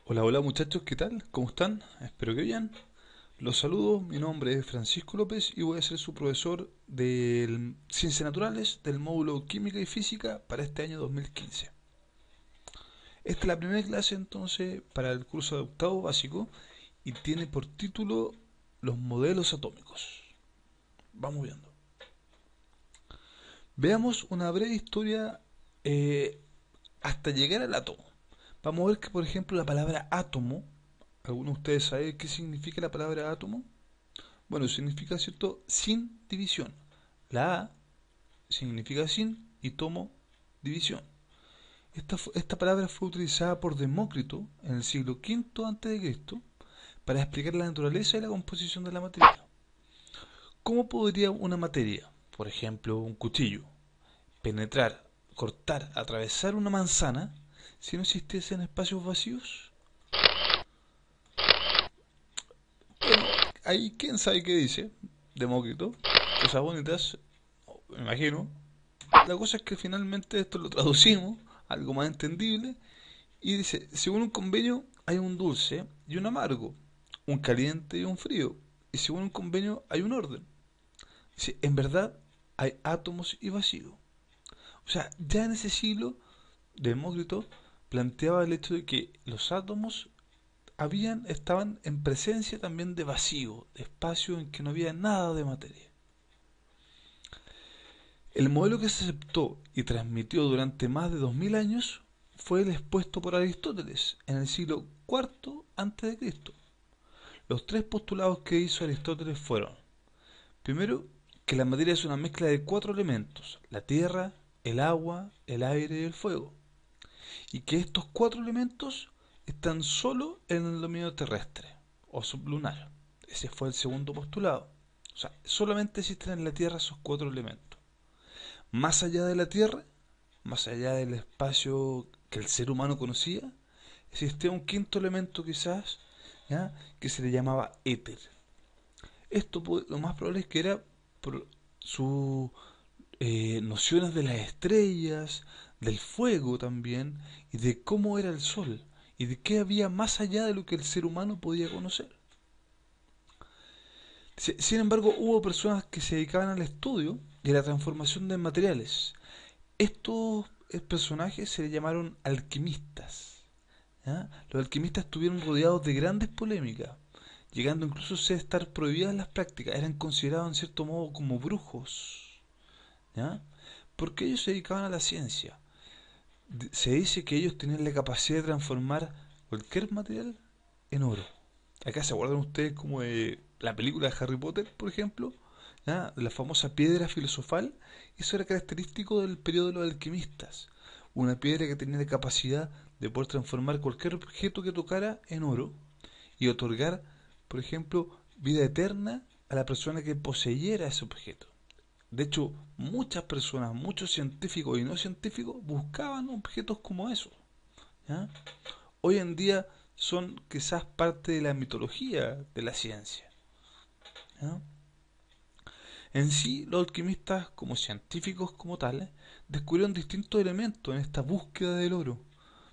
Hola, hola muchachos, ¿qué tal? ¿Cómo están? Espero que bien. Los saludo, mi nombre es Francisco López y voy a ser su profesor de Ciencias Naturales del módulo Química y Física para este año 2015. Esta es la primera clase entonces para el curso de octavo básico y tiene por título Los modelos atómicos. Vamos viendo. Veamos una breve historia eh, hasta llegar al átomo. Vamos a ver que, por ejemplo, la palabra átomo, ¿alguno de ustedes sabe qué significa la palabra átomo? Bueno, significa, ¿cierto? Sin división. La A significa sin y tomo división. Esta palabra fue utilizada por Demócrito en el siglo V a.C. para explicar la naturaleza y la composición de la materia. ¿Cómo podría una materia, por ejemplo un cuchillo, penetrar, cortar, atravesar una manzana si no existiesen espacios vacíos? Bueno, ahí quién sabe qué dice Demócrito. Cosas bonitas, me imagino. La cosa es que finalmente esto lo traducimos a algo más entendible y dice, según un convenio hay un dulce y un amargo, un caliente y un frío, y según un convenio hay un orden. Dice, en verdad hay átomos y vacío. O sea, ya en ese siglo Demócrito planteaba el hecho de que los átomos estaban en presencia también de vacío, de espacio en que no había nada de materia. El modelo que se aceptó y transmitió durante más de 2000 años fue el expuesto por Aristóteles en el siglo IV a.C. Los tres postulados que hizo Aristóteles fueron: primero, que la materia es una mezcla de cuatro elementos: la tierra, el agua, el aire y el fuego, y que estos cuatro elementos están solo en el dominio terrestre o sublunar. Ese fue el segundo postulado. O sea, solamente existen en la Tierra esos cuatro elementos. Más allá de la Tierra, más allá del espacio que el ser humano conocía, existía un quinto elemento quizás, ¿ya? Que se le llamaba éter. Esto lo más probable es que era por sus nociones de las estrellas, del fuego también, y de cómo era el sol, y de qué había más allá de lo que el ser humano podía conocer. Sin embargo, hubo personas que se dedicaban al estudio y a la transformación de materiales. Estos personajes se le llamaron alquimistas. ¿Ya? Los alquimistas estuvieron rodeados de grandes polémicas, llegando incluso a estar prohibidas las prácticas. Eran considerados en cierto modo como brujos, ¿ya? Porque ellos se dedicaban a la ciencia. Se dice que ellos tenían la capacidad de transformar cualquier material en oro. Acá se acuerdan ustedes como de la película de Harry Potter, por ejemplo, ¿ya? La famosa piedra filosofal. Eso era característico del periodo de los alquimistas. Una piedra que tenía la capacidad de poder transformar cualquier objeto que tocara en oro y otorgar, por ejemplo, vida eterna a la persona que poseyera ese objeto. De hecho, muchas personas, muchos científicos y no científicos buscaban objetos como esos, ¿ya? Hoy en día son quizás parte de la mitología de la ciencia, ¿ya? En sí, los alquimistas, como científicos como tales, descubrieron distintos elementos en esta búsqueda del oro.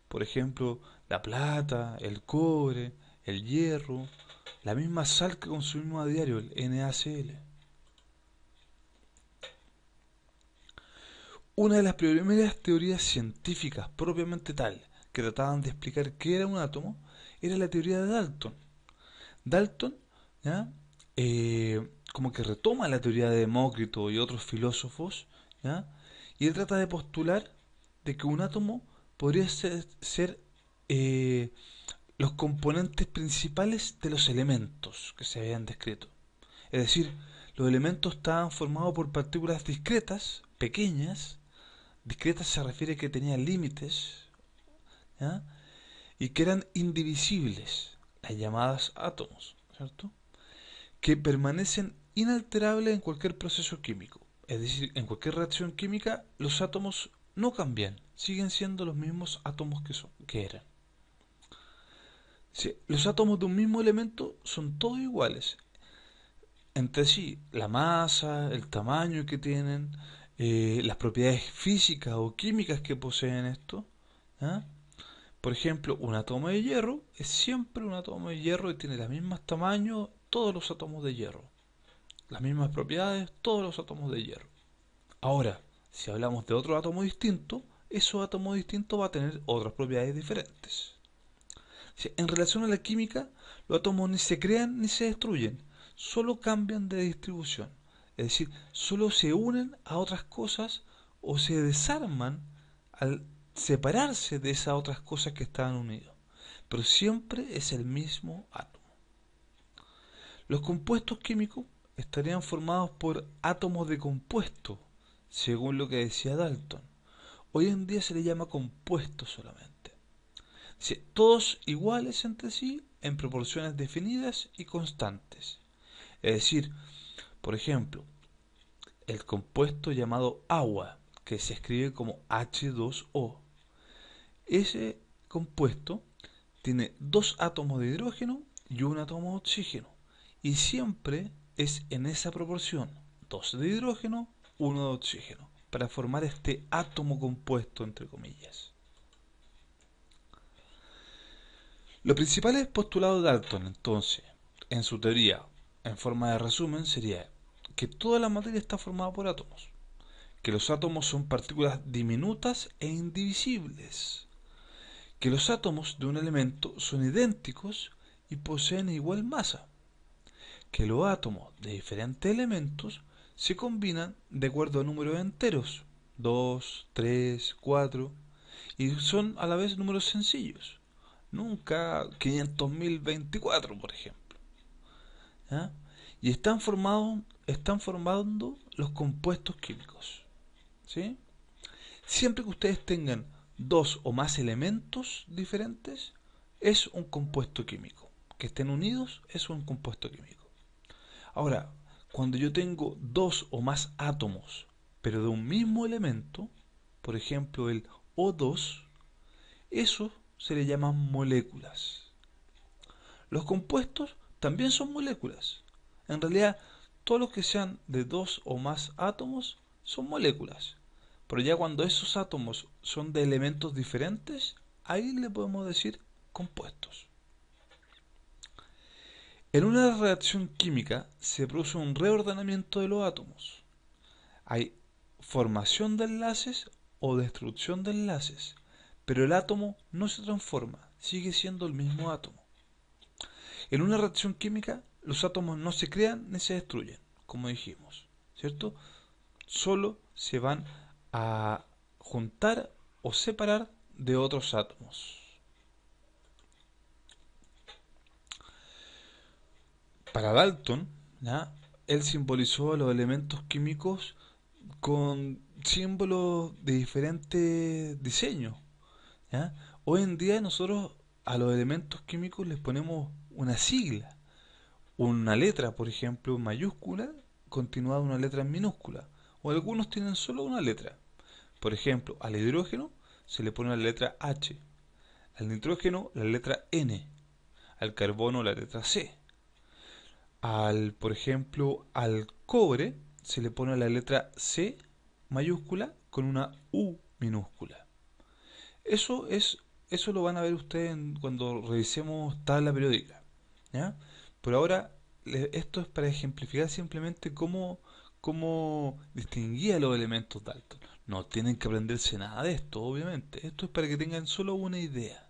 Por ejemplo, la plata, el cobre, el hierro, la misma sal que consumimos a diario, el NaCl. Una de las primeras teorías científicas propiamente tal que trataban de explicar qué era un átomo era la teoría de Dalton. Dalton, ¿ya? Como que retoma la teoría de Demócrito y otros filósofos, ¿ya? Y él trata de postular de que un átomo podría ser los componentes principales de los elementos que se habían descrito. Es decir, los elementos estaban formados por partículas discretas, pequeñas. Discretas se refiere a que tenían límites, ¿ya? Y que eran indivisibles, las llamadas átomos, ¿cierto? Que permanecen inalterables en cualquier proceso químico. Es decir, en cualquier reacción química, los átomos no cambian, siguen siendo los mismos átomos que eran. Sí, los átomos de un mismo elemento son todos iguales entre sí: la masa, el tamaño que tienen, las propiedades físicas o químicas que poseen esto, ¿ya? Por ejemplo, un átomo de hierro es siempre un átomo de hierro y tiene los mismos tamaños todos los átomos de hierro, las mismas propiedades todos los átomos de hierro. Ahora, si hablamos de otro átomo distinto, ese átomo distinto va a tener otras propiedades diferentes. En relación a la química, los átomos ni se crean ni se destruyen, solo cambian de distribución. Es decir, solo se unen a otras cosas o se desarman al separarse de esas otras cosas que estaban unidos. Pero siempre es el mismo átomo. Los compuestos químicos estarían formados por átomos de compuesto, según lo que decía Dalton. Hoy en día se le llama compuesto solamente. Todos iguales entre sí en proporciones definidas y constantes. Es decir, por ejemplo, el compuesto llamado agua, que se escribe como H2O. Ese compuesto tiene dos átomos de hidrógeno y un átomo de oxígeno. Y siempre es en esa proporción, 2 de hidrógeno, 1 de oxígeno, para formar este átomo compuesto, entre comillas. Los principales postulados de Dalton, entonces, en su teoría, en forma de resumen, sería que toda la materia está formada por átomos, que los átomos son partículas diminutas e indivisibles, que los átomos de un elemento son idénticos y poseen igual masa, que los átomos de diferentes elementos se combinan de acuerdo a números enteros, 2, 3, 4, y son a la vez números sencillos, nunca 500.024, por ejemplo. ¿Ya? Y están formando los compuestos químicos. ¿Sí? Siempre que ustedes tengan dos o más elementos diferentes, es un compuesto químico. Que estén unidos es un compuesto químico. Ahora, cuando yo tengo dos o más átomos, pero de un mismo elemento, por ejemplo el O2, eso se le llaman moléculas. Los compuestos también son moléculas. En realidad, todos los que sean de dos o más átomos son moléculas. Pero ya cuando esos átomos son de elementos diferentes, ahí le podemos decir compuestos. En una reacción química se produce un reordenamiento de los átomos. Hay formación de enlaces o destrucción de enlaces, pero el átomo no se transforma, sigue siendo el mismo átomo. En una reacción química, los átomos no se crean ni se destruyen, como dijimos, ¿cierto? Solo se van a juntar o separar de otros átomos. Para Dalton, ¿ya? Él simbolizó a los elementos químicos con símbolos de diferentes diseños, ¿ya? Hoy en día nosotros a los elementos químicos les ponemos una sigla, una letra, por ejemplo, mayúscula, continuada de una letra en minúscula, o algunos tienen solo una letra. Por ejemplo, al hidrógeno se le pone la letra H, al nitrógeno la letra N, al carbono la letra C. Por ejemplo, al cobre se le pone la letra C mayúscula con una U minúscula. Eso lo van a ver ustedes cuando revisemos tabla periódica, ¿ya? Por ahora, esto es para ejemplificar simplemente cómo distinguía los elementos Dalton. No tienen que aprenderse nada de esto, obviamente. Esto es para que tengan solo una idea.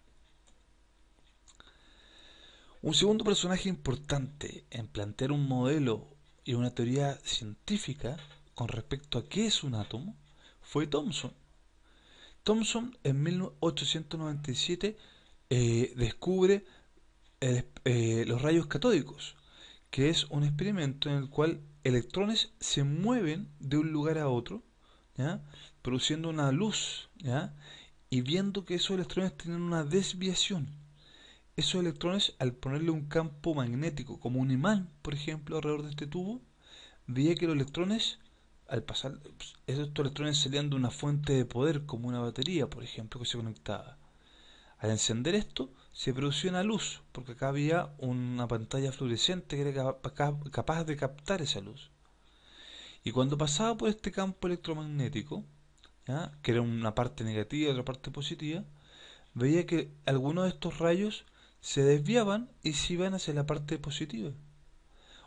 Un segundo personaje importante en plantear un modelo y una teoría científica con respecto a qué es un átomo fue Thomson. Thomson en 1897 descubre los rayos catódicos, que es un experimento en el cual electrones se mueven de un lugar a otro, ¿ya? Produciendo una luz, ¿ya? Y viendo que esos electrones tienen una desviación. Esos electrones, al ponerle un campo magnético, como un imán, por ejemplo, alrededor de este tubo, veía que los electrones, al pasar, estos electrones salían de una fuente de poder, como una batería, por ejemplo, que se conectaba. Al encender esto, se producía una luz, porque acá había una pantalla fluorescente que era capaz de captar esa luz. Y cuando pasaba por este campo electromagnético, ¿ya? Que era una parte negativa y otra parte positiva, veía que algunos de estos rayos se desviaban y se iban hacia la parte positiva.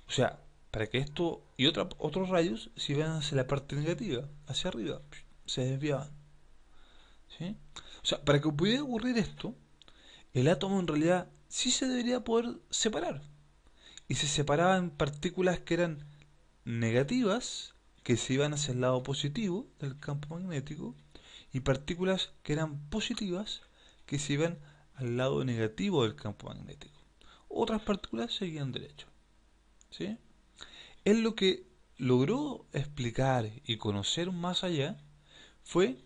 O sea, para que esto y otros rayos se iban hacia la parte negativa, hacia arriba, se desviaban. ¿Sí? O sea, para que pudiera ocurrir esto, el átomo en realidad sí se debería poder separar. Y se separaba en partículas que eran negativas, que se iban hacia el lado positivo del campo magnético, y partículas que eran positivas, que se iban al lado negativo del campo magnético. Otras partículas seguían derecho. ¿Sí? Él lo que logró explicar y conocer más allá fue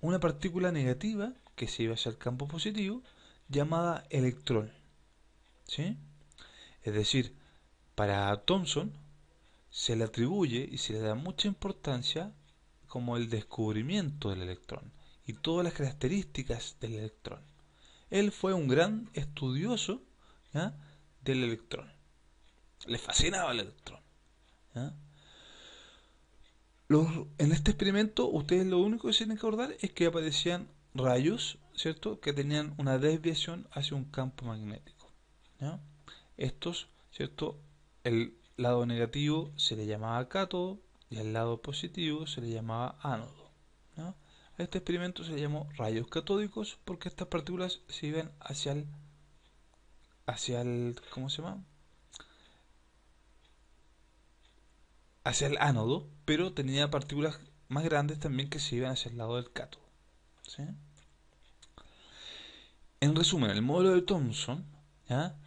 una partícula negativa que se iba hacia el campo positivo llamada electrón. ¿Sí? Es decir, para Thomson se le atribuye y se le da mucha importancia como el descubrimiento del electrón y todas las características del electrón. Él fue un gran estudioso, ¿ya?, del electrón. Le fascinaba el electrón. ¿Ya? En este experimento, ustedes lo único que se tienen que acordar es que aparecían rayos, ¿cierto?, que tenían una desviación hacia un campo magnético. ¿Ya? Estos, ¿cierto?, el lado negativo se le llamaba cátodo y al lado positivo se le llamaba ánodo. ¿Ya? A este experimento se le llamó rayos catódicos porque estas partículas se iban hacia el, ¿cómo se llama?, hacia el ánodo, pero tenía partículas más grandes también que se iban hacia el lado del cátodo. ¿Sí? En resumen, el modelo de Thomson, ¿ya?,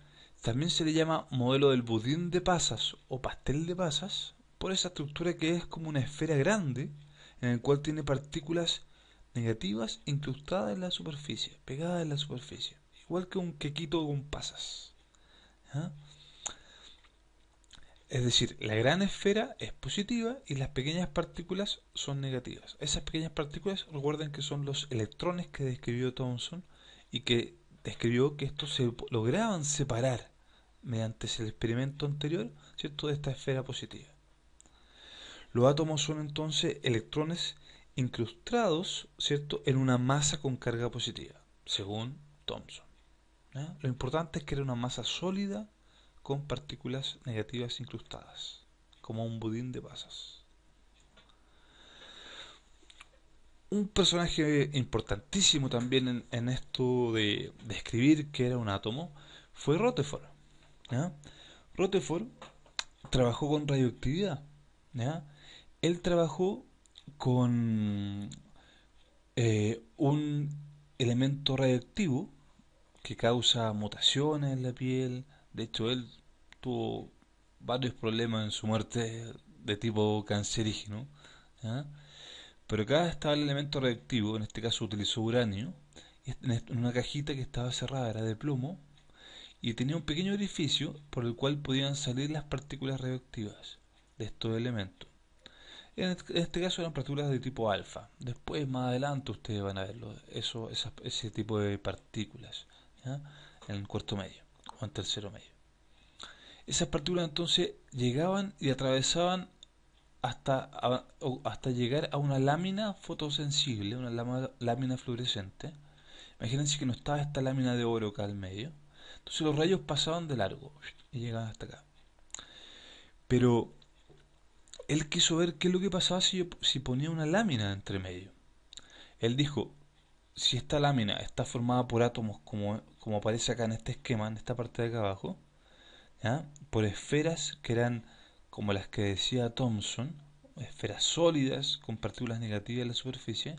también se le llama modelo del budín de pasas o pastel de pasas por esa estructura que es como una esfera grande en el cual tiene partículas negativas incrustadas en la superficie, pegadas en la superficie, igual que un quequito con pasas. ¿Ya? Es decir, la gran esfera es positiva y las pequeñas partículas son negativas. Esas pequeñas partículas, recuerden que son los electrones que describió Thomson y que describió que estos se lograban separar mediante el experimento anterior, ¿cierto?, de esta esfera positiva. Los átomos son entonces electrones incrustados, ¿cierto?, en una masa con carga positiva, según Thomson. ¿Ya? Lo importante es que era una masa sólida con partículas negativas incrustadas, como un budín de pasas. Un personaje importantísimo también en esto de describir qué era un átomo fue Rutherford. ¿Ya? Rutherford trabajó con radioactividad. ¿Ya? Él trabajó con un elemento radioactivo que causa mutaciones en la piel. De hecho, él tuvo varios problemas en su muerte de tipo cancerígeno. ¿Ya? Pero acá estaba el elemento radioactivo, en este caso utilizó uranio, en una cajita que estaba cerrada, era de plomo, y tenía un pequeño orificio por el cual podían salir las partículas radioactivas de estos elementos. En este caso eran partículas de tipo alfa. Después, más adelante, ustedes van a verlo, ese tipo de partículas, ¿ya?, en el cuarto medio o en tercero medio. Esas partículas entonces llegaban y atravesaban hasta llegar a una lámina fotosensible, una lámina fluorescente. Imagínense que no estaba esta lámina de oro acá al medio. Entonces los rayos pasaban de largo y llegaban hasta acá. Pero él quiso ver qué es lo que pasaba si ponía una lámina entre medio. Él dijo, si esta lámina está formada por átomos como aparece acá en este esquema, en esta parte de acá abajo, ¿ya?, por esferas que eran como las que decía Thomson, esferas sólidas con partículas negativas en la superficie,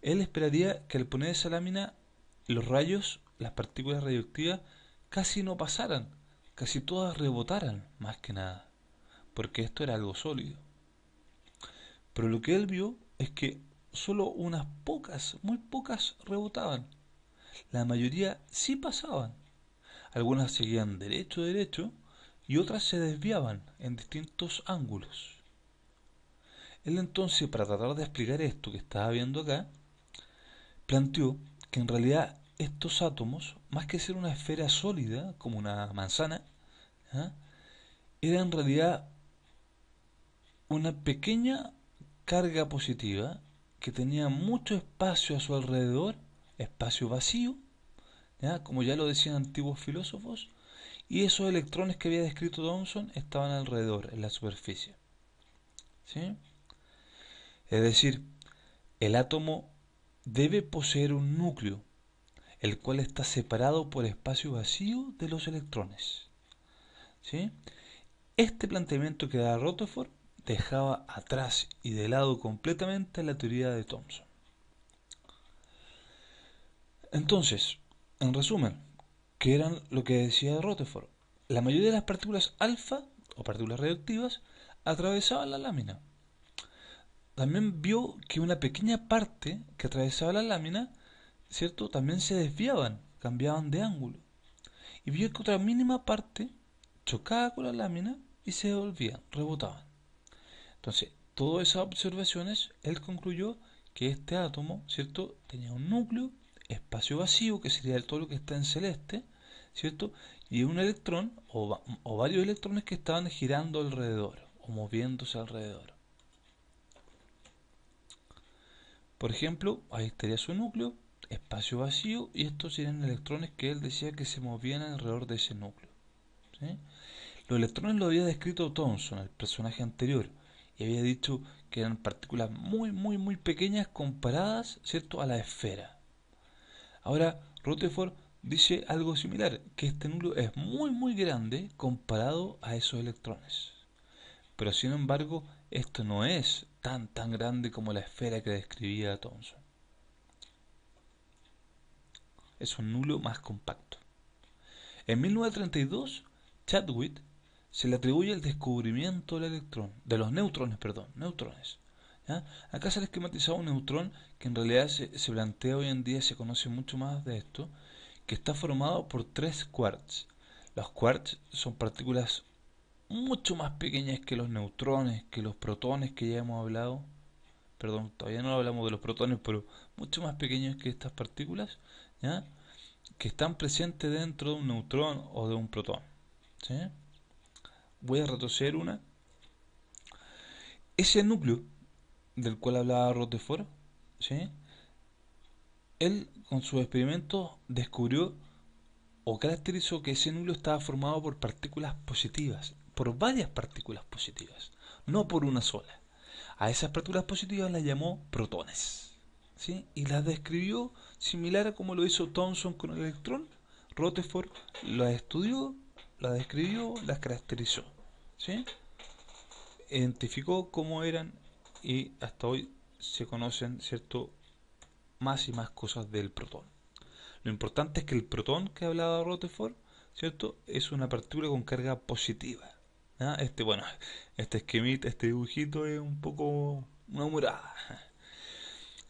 él esperaría que al poner esa lámina los rayos, las partículas radioactivas, casi no pasaran, casi todas rebotaran más que nada, porque esto era algo sólido. Pero lo que él vio es que solo unas pocas, muy pocas rebotaban. La mayoría sí pasaban. Algunas seguían derecho, y otras se desviaban en distintos ángulos. Él entonces, para tratar de explicar esto que estaba viendo acá, planteó que en realidad estos átomos, más que ser una esfera sólida, como una manzana, ¿ah?, era en realidad una pequeña carga positiva que tenía mucho espacio a su alrededor espacio vacío, ¿ya? Como ya lo decían antiguos filósofos, y esos electrones que había descrito Thomson estaban alrededor, en la superficie. ¿Sí? Es decir, el átomo debe poseer un núcleo, el cual está separado por espacio vacío de los electrones. ¿Sí? Este planteamiento que da Rutherford dejaba atrás y de lado completamente la teoría de Thomson. Entonces, en resumen, ¿qué eran lo que decía Rutherford? La mayoría de las partículas alfa, o partículas radioactivas, atravesaban la lámina. También vio que una pequeña parte que atravesaba la lámina, ¿cierto? También se desviaban, cambiaban de ángulo. Y vio que otra mínima parte chocaba con la lámina y se devolvían, rebotaban. Entonces, todas esas observaciones, él concluyó que este átomo, ¿cierto?, tenía un núcleo, espacio vacío, que sería todo lo que está en celeste, ¿cierto?, y un electrón o varios electrones que estaban girando alrededor o moviéndose alrededor. Por ejemplo, ahí estaría su núcleo, espacio vacío, y estos serían electrones que él decía que se movían alrededor de ese núcleo. ¿Sí? Los electrones lo había descrito Thomson, el personaje anterior, y había dicho que eran partículas muy pequeñas comparadas, ¿cierto?, a la esfera. Ahora, Rutherford dice algo similar, que este núcleo es muy grande comparado a esos electrones. Pero sin embargo, esto no es tan grande como la esfera que describía Thomson. Es un núcleo más compacto. En 1932, Chadwick se le atribuye el descubrimiento del electrón, de los neutrones, perdón, neutrones. ¿Ya? Acá se ha esquematizado un neutrón que en realidad se plantea hoy en día, se conoce mucho más de esto, que está formado por tres quarks. Los quarks son partículas mucho más pequeñas que los neutrones, que los protones que ya hemos hablado. Perdón, todavía no hablamos de los protones, pero mucho más pequeños que estas partículas, ¿ya?, que están presentes dentro de un neutrón o de un protón. ¿Sí? Voy a retroceder una. Ese núcleo del cual hablaba Rutherford, ¿sí?, él con sus experimentos descubrió o caracterizó que ese núcleo estaba formado por partículas positivas, por varias partículas positivas, no por una sola. A esas partículas positivas las llamó protones, ¿sí?, y las describió similar a como lo hizo Thomson con el electrón. Rutherford las estudió, las describió, las caracterizó, ¿sí?, identificó cómo eran, y hasta hoy se conocen, ¿cierto?, más y más cosas del protón. Lo importante es que el protón que hablaba Rutherford, ¿cierto?, es una partícula con carga positiva. ¿Ah? Bueno, este esquemita, este dibujito es un poco una humorada.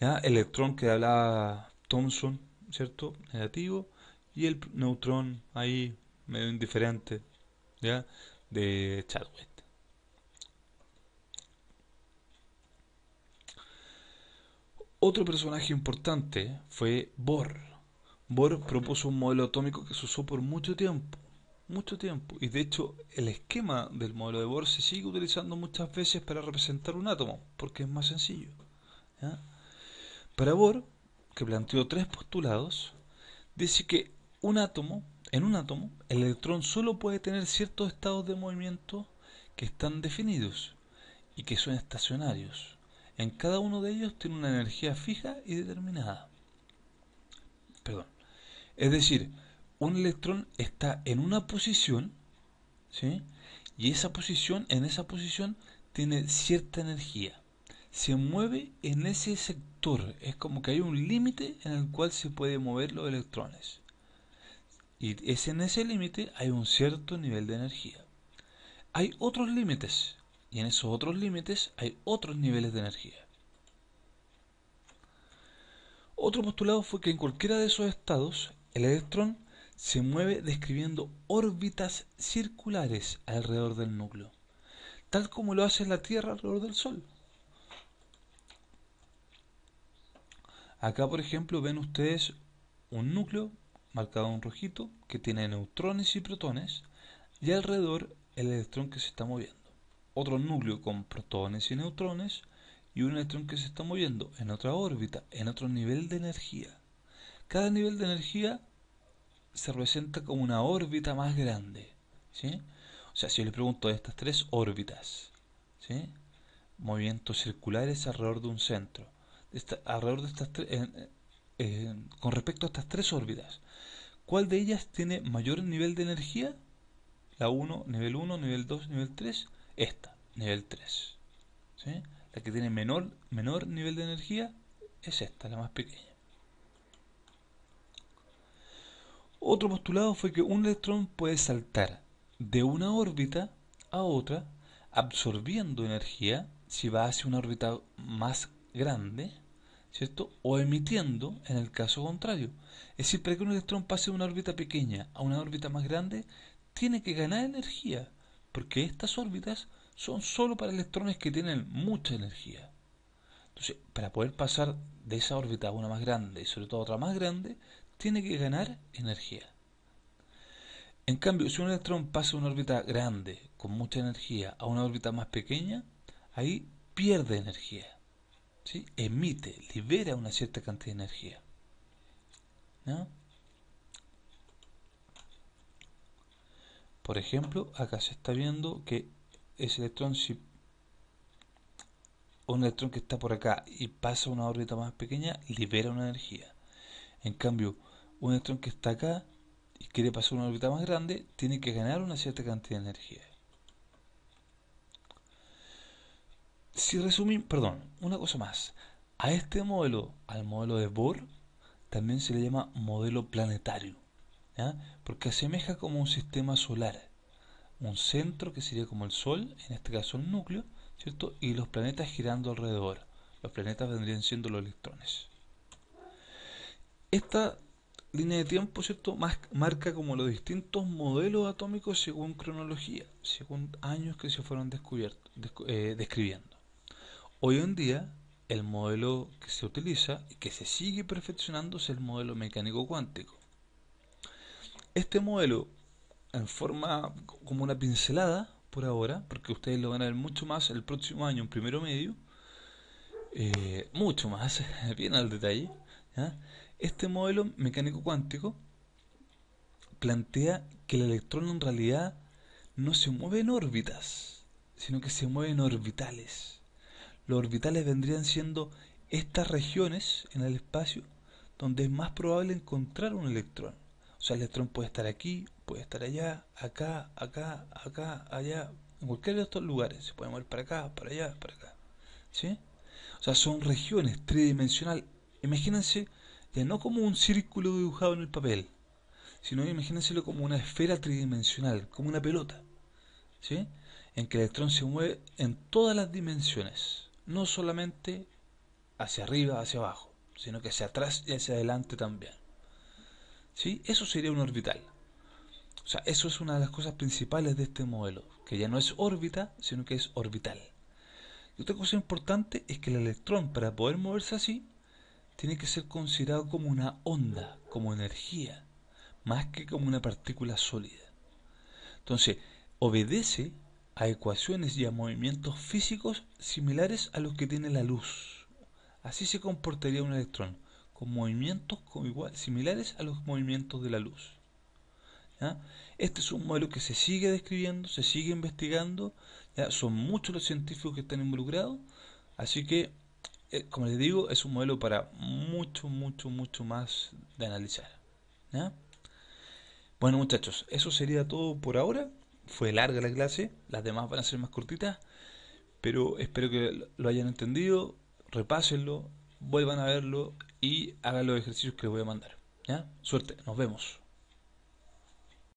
¿Ya? El electrón que hablaba Thomson, ¿cierto?, negativo, y el neutrón ahí medio indiferente, ¿ya?, de Chadwick. Otro personaje importante fue Bohr. Bohr propuso un modelo atómico que se usó por mucho tiempo, y de hecho el esquema del modelo de Bohr se sigue utilizando muchas veces para representar un átomo, porque es más sencillo. ¿Ya? Para Bohr, que planteó tres postulados, dice que en un átomo, el electrón solo puede tener ciertos estados de movimiento que están definidos y que son estacionarios. En cada uno de ellos tiene una energía fija y determinada. Perdón. Es decir, un electrón está en una posición, ¿sí?, y en esa posición tiene cierta energía. Se mueve en ese sector. Es como que hay un límite en el cual se puede mover los electrones. Y en ese límite hay un cierto nivel de energía. Hay otros límites. Y en esos otros límites hay otros niveles de energía. Otro postulado fue que en cualquiera de esos estados, el electrón se mueve describiendo órbitas circulares alrededor del núcleo, tal como lo hace la Tierra alrededor del Sol. Acá, por ejemplo, ven ustedes un núcleo marcado en rojito que tiene neutrones y protones, y alrededor el electrón que se está moviendo. Otro núcleo con protones y neutrones, y un electrón que se está moviendo en otra órbita, en otro nivel de energía. Cada nivel de energía se representa como una órbita más grande, ¿sí? O sea, si yo le pregunto de estas tres órbitas, ¿sí? Movimientos circulares alrededor de un centro, alrededor de estas con respecto a estas tres órbitas, ¿cuál de ellas tiene mayor nivel de energía? La uno, nivel 2, nivel 3. Esta, nivel 3. ¿Sí? La que tiene menor nivel de energía es esta, la más pequeña. Otro postulado fue que un electrón puede saltar de una órbita a otra absorbiendo energía si va hacia una órbita más grande, ¿cierto? O emitiendo en el caso contrario. Es decir, para que un electrón pase de una órbita pequeña a una órbita más grande, tiene que ganar energía, porque estas órbitas son solo para electrones que tienen mucha energía. Entonces, para poder pasar de esa órbita a una más grande y sobre todo a otra más grande, tiene que ganar energía. En cambio, si un electrón pasa de una órbita grande con mucha energía a una órbita más pequeña, ahí pierde energía, ¿sí? Emite, libera una cierta cantidad de energía, ¿no? Por ejemplo, acá se está viendo que ese electrón, si un electrón que está por acá y pasa a una órbita más pequeña, libera una energía. En cambio, un electrón que está acá y quiere pasar a una órbita más grande, tiene que ganar una cierta cantidad de energía. Si resumimos, perdón, una cosa más. A este modelo, al modelo de Bohr, también se le llama modelo planetario, ¿ya? Porque asemeja como un sistema solar. Un centro que sería como el Sol, en este caso el núcleo, ¿cierto? Y los planetas girando alrededor. Los planetas vendrían siendo los electrones. Esta línea de tiempo, ¿cierto?, marca como los distintos modelos atómicos según cronología, según años que se fueron describiendo. Hoy en día, el modelo que se utiliza y que se sigue perfeccionando es el modelo mecánico cuántico. Este modelo, en forma como una pincelada por ahora, porque ustedes lo van a ver mucho más el próximo año, en primero medio, mucho más, bien al detalle, ¿ya? Este modelo mecánico cuántico plantea que el electrón en realidad no se mueve en órbitas, sino que se mueve en orbitales. Los orbitales vendrían siendo estas regiones en el espacio donde es más probable encontrar un electrón. O sea, el electrón puede estar aquí, puede estar allá, acá, acá, acá, allá, en cualquiera de estos lugares. Se puede mover para acá, para allá, para acá. ¿Sí? O sea, son regiones tridimensionales. Imagínense, ya no como un círculo dibujado en el papel, sino imagínenselo como una esfera tridimensional, como una pelota, ¿sí? En que el electrón se mueve en todas las dimensiones, no solamente hacia arriba, hacia abajo, sino que hacia atrás y hacia adelante también, ¿sí? Eso sería un orbital. O sea, eso es una de las cosas principales de este modelo, que ya no es órbita, sino que es orbital. Y otra cosa importante es que el electrón, para poder moverse así, tiene que ser considerado como una onda, como energía, más que como una partícula sólida. Entonces, obedece a ecuaciones y a movimientos físicos similares a los que tiene la luz. Así se comportaría un electrón, con movimientos similares a los movimientos de la luz, ¿ya? Este es un modelo que se sigue describiendo, se sigue investigando, ¿ya? Son muchos los científicos que están involucrados, así que, como les digo, es un modelo para mucho, mucho, mucho más de analizar, ¿ya? Bueno, muchachos, eso sería todo por ahora. Fue larga la clase, las demás van a ser más cortitas, pero espero que lo hayan entendido, repásenlo, vuelvan a verlo y hagan los ejercicios que les voy a mandar, ¿ya? Suerte, nos vemos.